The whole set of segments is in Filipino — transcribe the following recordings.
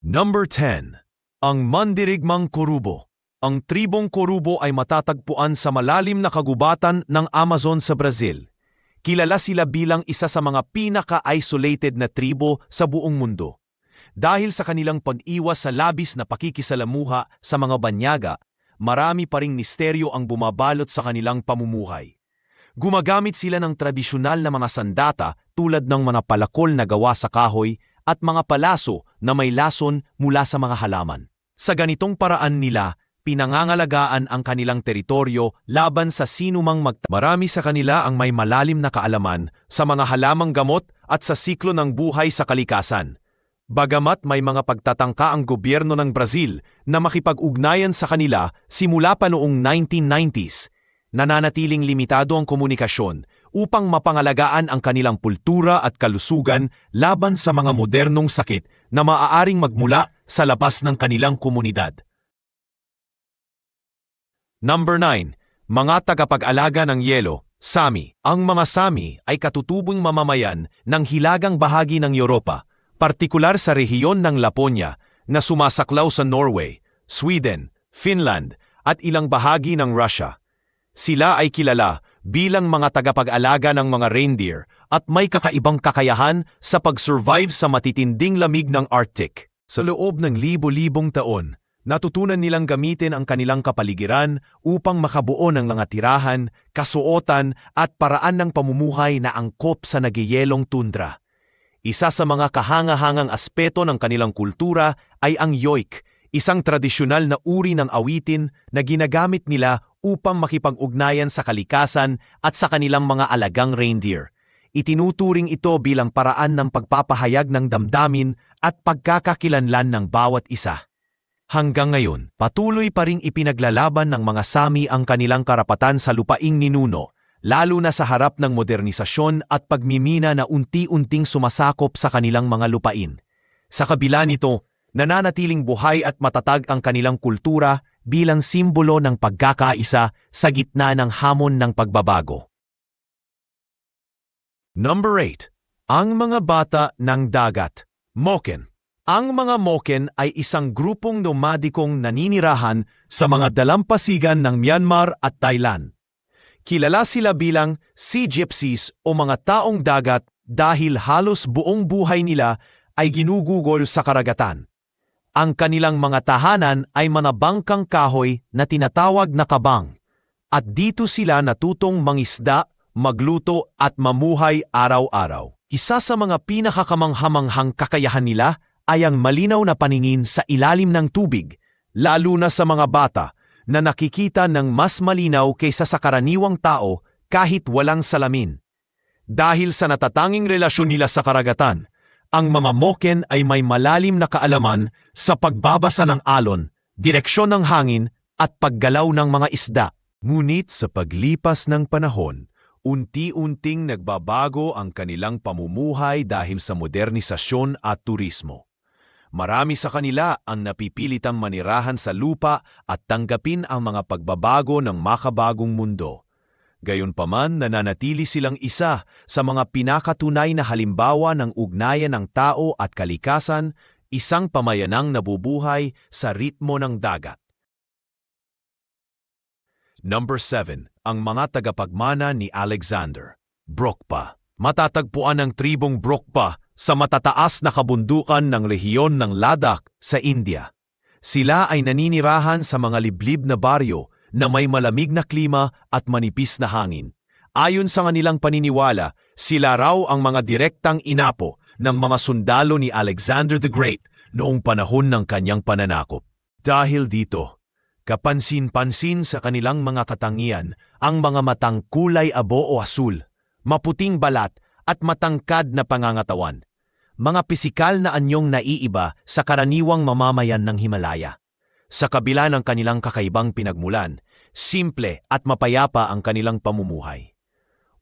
Number 10. Ang Mandirigmang Kurubo. Ang tribong Kurubo ay matatagpuan sa malalim na kagubatan ng Amazon sa Brazil. Kilala sila bilang isa sa mga pinaka-isolated na tribo sa buong mundo. Dahil sa kanilang pag-iwas sa labis na pakikisalamuha sa mga banyaga, marami pa ring misteryo ang bumabalot sa kanilang pamumuhay. Gumagamit sila ng tradisyonal na mga sandata tulad ng mga palakol na gawa sa kahoy at mga palaso na may lason mula sa mga halaman. Sa ganitong paraan nila, pinangangalagaan ang kanilang teritoryo laban sa sinumang Marami sa kanila ang may malalim na kaalaman sa mga halamang gamot at sa siklo ng buhay sa kalikasan. Bagamat may mga pagtatangka ang gobyerno ng Brazil na makipag-ugnayan sa kanila simula pa noong 1990s, nananatiling limitado ang komunikasyon upang mapangalagaan ang kanilang kultura at kalusugan laban sa mga modernong sakit na maaaring magmula sa labas ng kanilang komunidad. Number 9. Mga tagapag-alaga ng yelo, Sami. Ang mga Sami ay katutubong mamamayan ng hilagang bahagi ng Europa, partikular sa rehiyon ng Laponia na sumasaklaw sa Norway, Sweden, Finland at ilang bahagi ng Russia. Sila ay kilala bilang mga tagapag-alaga ng mga reindeer at may kakaibang kakayahan sa pag-survive sa matitinding lamig ng Arctic. Sa loob ng libo-libong taon, natutunan nilang gamitin ang kanilang kapaligiran upang makabuo ng mga tirahan, kasuotan at paraan ng pamumuhay na angkop sa nagyayelong tundra. Isa sa mga kahangahangang aspeto ng kanilang kultura ay ang yoik, isang tradisyonal na uri ng awitin na ginagamit nila upang makipag-ugnayan sa kalikasan at sa kanilang mga alagang reindeer. Itinuturing ito bilang paraan ng pagpapahayag ng damdamin at pagkakakilanlan ng bawat isa. Hanggang ngayon, patuloy pa ring ipinaglalaban ng mga Sami ang kanilang karapatan sa lupaing ninuno, lalo na sa harap ng modernisasyon at pagmimina na unti-unting sumasakop sa kanilang mga lupain. Sa kabila nito, nananatiling buhay at matatag ang kanilang kultura bilang simbolo ng pagkakaisa sa gitna ng hamon ng pagbabago. Number 8. Ang mga bata ng dagat, Moken. Ang mga Moken ay isang grupong nomadikong naninirahan sa mga dalampasigan ng Myanmar at Thailand. Kilala sila bilang Sea Gypsies o mga taong dagat dahil halos buong buhay nila ay ginugugol sa karagatan. Ang kanilang mga tahanan ay manabangkang kahoy na tinatawag na kabang, at dito sila natutong mangisda, magluto at mamuhay araw-araw. Isa sa mga pinakakamanghamanghang kakayahan nila ay ang malinaw na paningin sa ilalim ng tubig, lalo na sa mga bata na nakikita ng mas malinaw kaysa sa karaniwang tao kahit walang salamin. Dahil sa natatanging relasyon nila sa karagatan, ang mga Moken ay may malalim na kaalaman sa pagbabasa ng alon, direksyon ng hangin at paggalaw ng mga isda. Ngunit sa paglipas ng panahon, unti-unting nagbabago ang kanilang pamumuhay dahil sa modernisasyon at turismo. Marami sa kanila ang napipilitang manirahan sa lupa at tanggapin ang mga pagbabago ng makabagong mundo. Gayunpaman, nananatili silang isa sa mga pinakatunay na halimbawa ng ugnayan ng tao at kalikasan, isang pamayanang nabubuhay sa ritmo ng dagat. Number 7. Ang mga tagapagmana ni Alexander, Brokpa. Matatagpuan ang tribong Brokpa sa matataas na kabundukan ng rehiyon ng Ladakh sa India. Sila ay naninirahan sa mga liblib na baryo na may malamig na klima at manipis na hangin. Ayon sa kanilang paniniwala, sila raw ang mga direktang inapo ng mga sundalo ni Alexander the Great noong panahon ng kanyang pananakop. Dahil dito, kapansin-pansin sa kanilang mga katangian ang mga matang kulay abo o asul, maputing balat at matangkad na pangangatawan. Mga pisikal na anyong naiiba sa karaniwang mamamayan ng Himalaya. Sa kabila ng kanilang kakaibang pinagmulan, simple at mapayapa ang kanilang pamumuhay.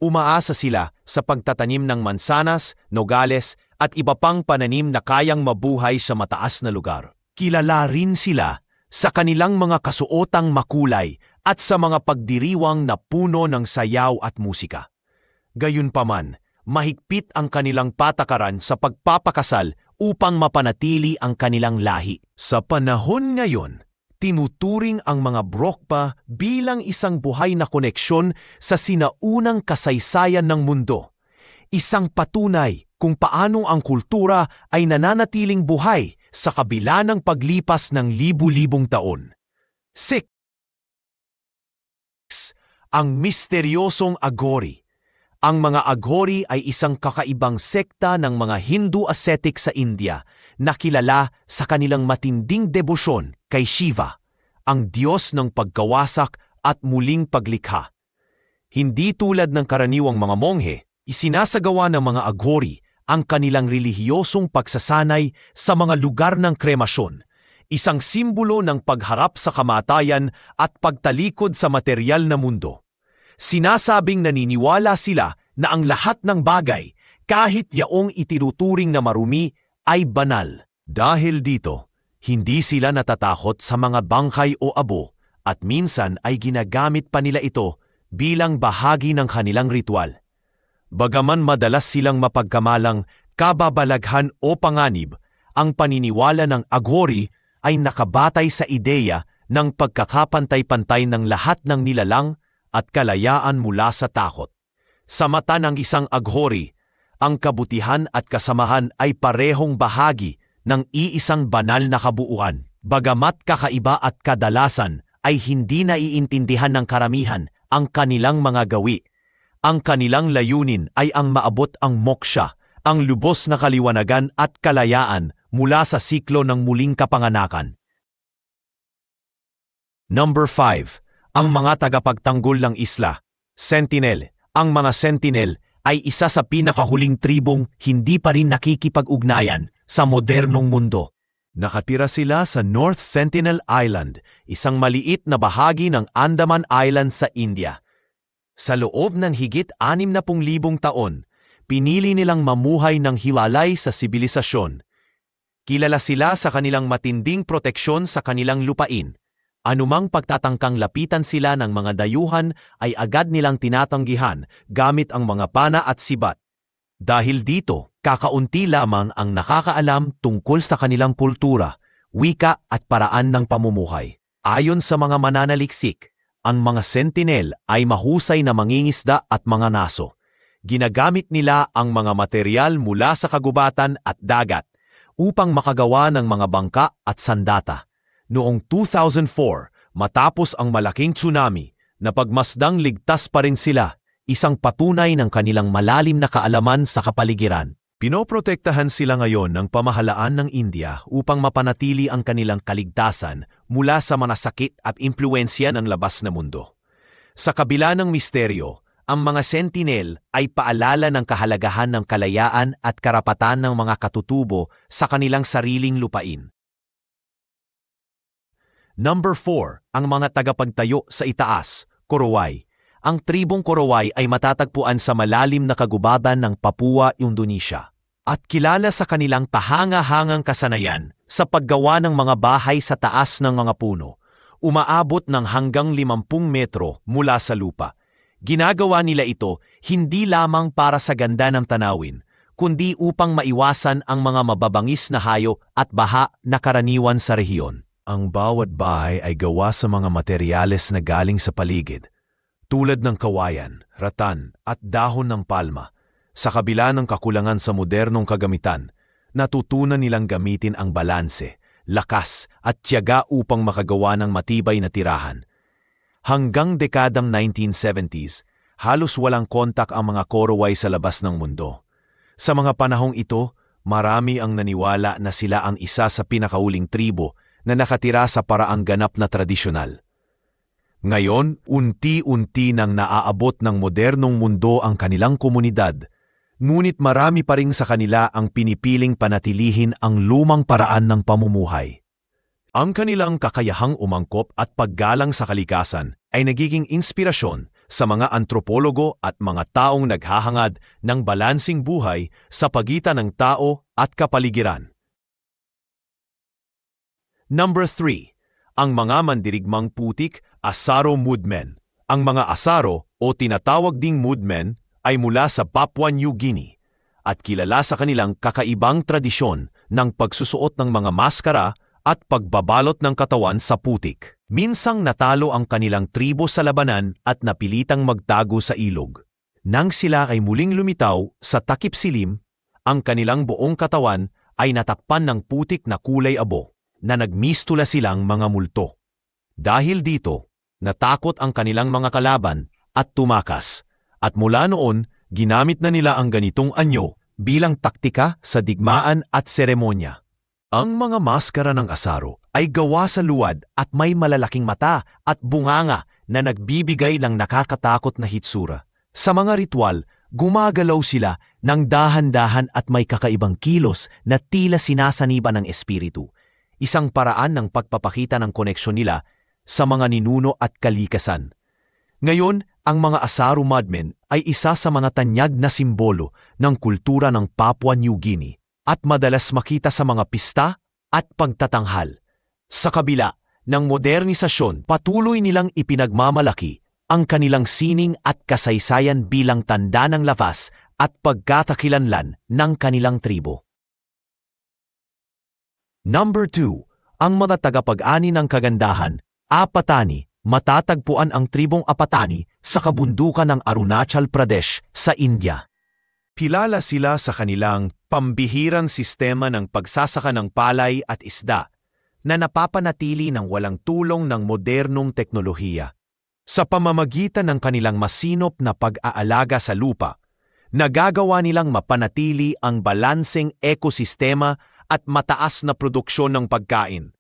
Umaasa sila sa pagtatanim ng mansanas, nogales at iba pang pananim na kayang mabuhay sa mataas na lugar. Kilala rin sila sa kanilang mga kasuotang makulay at sa mga pagdiriwang na puno ng sayaw at musika. Gayunpaman, mahigpit ang kanilang patakaran sa pagpapakasal upang mapanatili ang kanilang lahi. Sa panahon ngayon, tinuturing ang mga Brokpa bilang isang buhay na koneksyon sa sinaunang kasaysayan ng mundo. Isang patunay kung paano ang kultura ay nananatiling buhay sa kabila ng paglipas ng libu-libong taon. 6. Ang misteryosong Aghori. Ang mga Aghori ay isang kakaibang sekta ng mga Hindu ascetic sa India na kilala sa kanilang matinding debosyon kay Shiva, ang Diyos ng pagkawasak at muling paglikha. Hindi tulad ng karaniwang mga monghe, isinasagawa ng mga Aghori ang kanilang relihiyosong pagsasanay sa mga lugar ng kremasyon, isang simbolo ng pagharap sa kamatayan at pagtalikod sa materyal na mundo. Sinasabing naniniwala sila na ang lahat ng bagay, kahit yaong itinuturing na marumi, ay banal. Dahil dito, hindi sila natatakot sa mga bangkay o abo at minsan ay ginagamit pa nila ito bilang bahagi ng kanilang ritual. Bagaman madalas silang mapagkamalang kababalaghan o panganib, ang paniniwala ng Aghori ay nakabatay sa ideya ng pagkakapantay-pantay ng lahat ng nilalang at kalayaan mula sa takot. Sa mata ng isang Aghori, ang kabutihan at kasamahan ay parehong bahagi ng iisang banal na kabuuan. Bagamat kakaiba at kadalasan ay hindi naiintindihan ng karamihan ang kanilang mga gawi. Ang kanilang layunin ay ang maabot ang moksha, ang lubos na kaliwanagan at kalayaan mula sa siklo ng muling kapanganakan. Number 5. Ang mga tagapagtanggol ng isla, Sentinel. Ang mga Sentinel ay isa sa pinakahuling tribong hindi pa rin nakikipag-ugnayan sa modernong mundo. Nakatira sila sa North Sentinel Island, isang maliit na bahagi ng Andaman Island sa India. Sa loob ng higit 60,000 taon, pinili nilang mamuhay ng hiwalay sa sibilisasyon. Kilala sila sa kanilang matinding proteksyon sa kanilang lupain. Anumang pagtatangkang lapitan sila ng mga dayuhan ay agad nilang tinatanggihan gamit ang mga pana at sibat. Dahil dito, kakaunti lamang ang nakakaalam tungkol sa kanilang kultura, wika at paraan ng pamumuhay. Ayon sa mga mananaliksik, ang mga Sentinel ay mahusay na mangingisda at mga naso. Ginagamit nila ang mga materyal mula sa kagubatan at dagat upang makagawa ng mga bangka at sandata. Noong 2004, matapos ang malaking tsunami, napagmasdang ligtas pa rin sila, isang patunay ng kanilang malalim na kaalaman sa kapaligiran. Pinoprotektahan sila ngayon ng pamahalaan ng India upang mapanatili ang kanilang kaligtasan mula sa mga sakit at impluensya ng labas na mundo. Sa kabila ng misteryo, ang mga Sentinel ay paalala ng kahalagahan ng kalayaan at karapatan ng mga katutubo sa kanilang sariling lupain. Number 4. Ang mga tagapagtayo sa itaas, Korowai. Ang tribong Korowai ay matatagpuan sa malalim na kagubatan ng Papua, Indonesia, at kilala sa kanilang kahanga-hangang kasanayan sa paggawa ng mga bahay sa taas ng mga puno, umaabot ng hanggang 50 metro mula sa lupa. Ginagawa nila ito hindi lamang para sa ganda ng tanawin, kundi upang maiwasan ang mga mababangis na hayo at baha na karaniwan sa rehiyon. Ang bawat bahay ay gawa sa mga materyales na galing sa paligid, tulad ng kawayan, ratan at dahon ng palma. Sa kabila ng kakulangan sa modernong kagamitan, natutunan nilang gamitin ang balanse, lakas at tiyaga upang makagawa ng matibay na tirahan. Hanggang dekadang 1970s, halos walang kontak ang mga Korowai sa labas ng mundo. Sa mga panahong ito, marami ang naniwala na sila ang isa sa pinakahuling tribo na nakatira sa paraang ganap na tradisyonal. Ngayon, unti-unti nang naaabot ng modernong mundo ang kanilang komunidad, ngunit marami pa rin sa kanila ang pinipiling panatilihin ang lumang paraan ng pamumuhay. Ang kanilang kakayahang umangkop at paggalang sa kalikasan ay nagiging inspirasyon sa mga antropologo at mga taong naghahangad ng balansing buhay sa pagitan ng tao at kapaligiran. Number 3. Ang mga mandirigmang putik, Asaro Mudmen. Ang mga Asaro o tinatawag ding Mudmen ay mula sa Papua New Guinea at kilala sa kanilang kakaibang tradisyon ng pagsusuot ng mga maskara at pagbabalot ng katawan sa putik. Minsang natalo ang kanilang tribo sa labanan at napilitang magtago sa ilog. Nang sila ay muling lumitaw sa takip silim, ang kanilang buong katawan ay natakpan ng putik na kulay abo na nagmistula silang mga multo. Dahil dito, natakot ang kanilang mga kalaban at tumakas, at mula noon, ginamit na nila ang ganitong anyo bilang taktika sa digmaan at seremonya. Ang mga maskara ng asaro ay gawa sa luwad at may malalaking mata at bunganga na nagbibigay ng nakakatakot na hitsura. Sa mga ritual, gumagalaw sila ng dahan-dahan at may kakaibang kilos na tila sinasaniba ng espiritu. Isang paraan ng pagpapakita ng koneksyon nila sa mga ninuno at kalikasan. Ngayon, ang mga Asaro Madmen ay isa sa mga tanyag na simbolo ng kultura ng Papua New Guinea at madalas makita sa mga pista at pagtatanghal. Sa kabila ng modernisasyon, patuloy nilang ipinagmamalaki ang kanilang sining at kasaysayan bilang tanda ng lakas at pagkakakilanlan ng kanilang tribo. Number 2. Ang mga tagapag-ani ng kagandahan, Apatani. Matatagpuan ang tribong Apatani sa kabundukan ng Arunachal Pradesh sa India. Kilala sila sa kanilang pambihirang sistema ng pagsasaka ng palay at isda na napapanatili ng walang tulong ng modernong teknolohiya. Sa pamamagitan ng kanilang masinop na pag-aalaga sa lupa, nagagawa nilang mapanatili ang balanseng ekosistema at mataas na produksyon ng pagkain.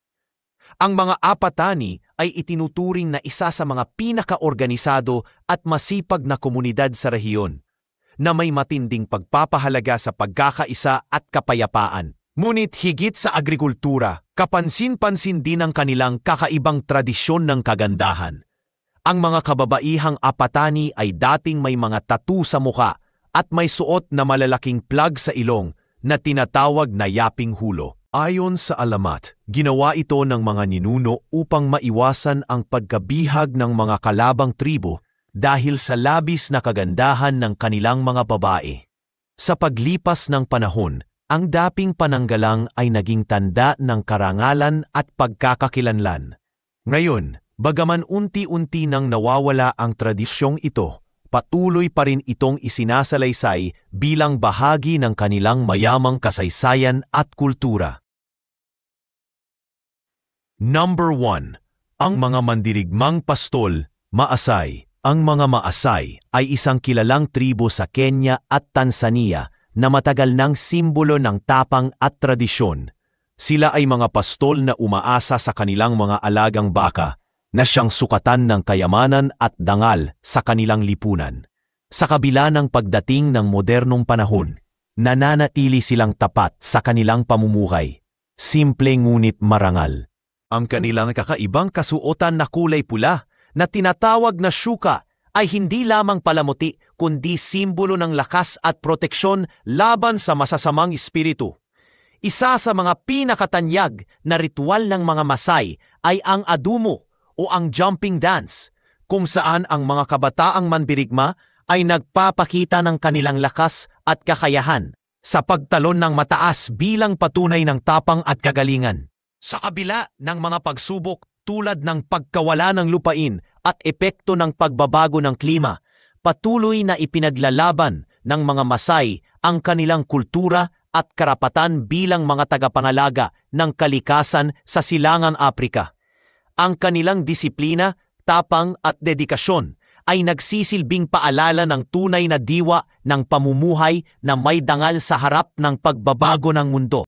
Ang mga Apatani ay itinuturing na isa sa mga pinakaorganisado at masipag na komunidad sa rehiyon, na may matinding pagpapahalaga sa pagkakaisa at kapayapaan. Ngunit higit sa agrikultura, kapansin-pansin din ang kanilang kakaibang tradisyon ng kagandahan. Ang mga kababaihang Apatani ay dating may mga tattoo sa muka at may suot na malalaking plug sa ilong na tinatawag na yaping hulo. Ayon sa alamat, ginawa ito ng mga ninuno upang maiwasan ang pagkabihag ng mga kalabang tribo dahil sa labis na kagandahan ng kanilang mga babae. Sa paglipas ng panahon, ang daping pananggalang ay naging tanda ng karangalan at pagkakakilanlan. Ngayon, bagaman unti-unti nang nawawala ang tradisyong ito, patuloy pa rin itong isinasalaysay bilang bahagi ng kanilang mayamang kasaysayan at kultura. Number 1. Ang mga mandirigmang pastol, Maasai. Ang mga Maasai ay isang kilalang tribo sa Kenya at Tanzania na matagal ng simbolo ng tapang at tradisyon. Sila ay mga pastol na umaasa sa kanilang mga alagang baka na siyang sukatan ng kayamanan at dangal sa kanilang lipunan. Sa kabila ng pagdating ng modernong panahon, nananatili silang tapat sa kanilang pamumuhay. Simple ngunit marangal. Ang kanilang kakaibang kasuotan na kulay pula na tinatawag na shuka ay hindi lamang palamuti kundi simbolo ng lakas at proteksyon laban sa masasamang espiritu. Isa sa mga pinakatanyag na ritual ng mga Masai ay ang adumo o ang jumping dance, kung saan ang mga kabataang mandirigma ay nagpapakita ng kanilang lakas at kakayahan sa pagtalon ng mataas bilang patunay ng tapang at kagalingan. Sa kabila ng mga pagsubok tulad ng pagkawala ng lupain at epekto ng pagbabago ng klima, patuloy na ipinaglalaban ng mga Masai ang kanilang kultura at karapatan bilang mga tagapangalaga ng kalikasan sa Silangang Aprika. Ang kanilang disiplina, tapang at dedikasyon ay nagsisilbing paalala ng tunay na diwa ng pamumuhay na may dangal sa harap ng pagbabago ng mundo.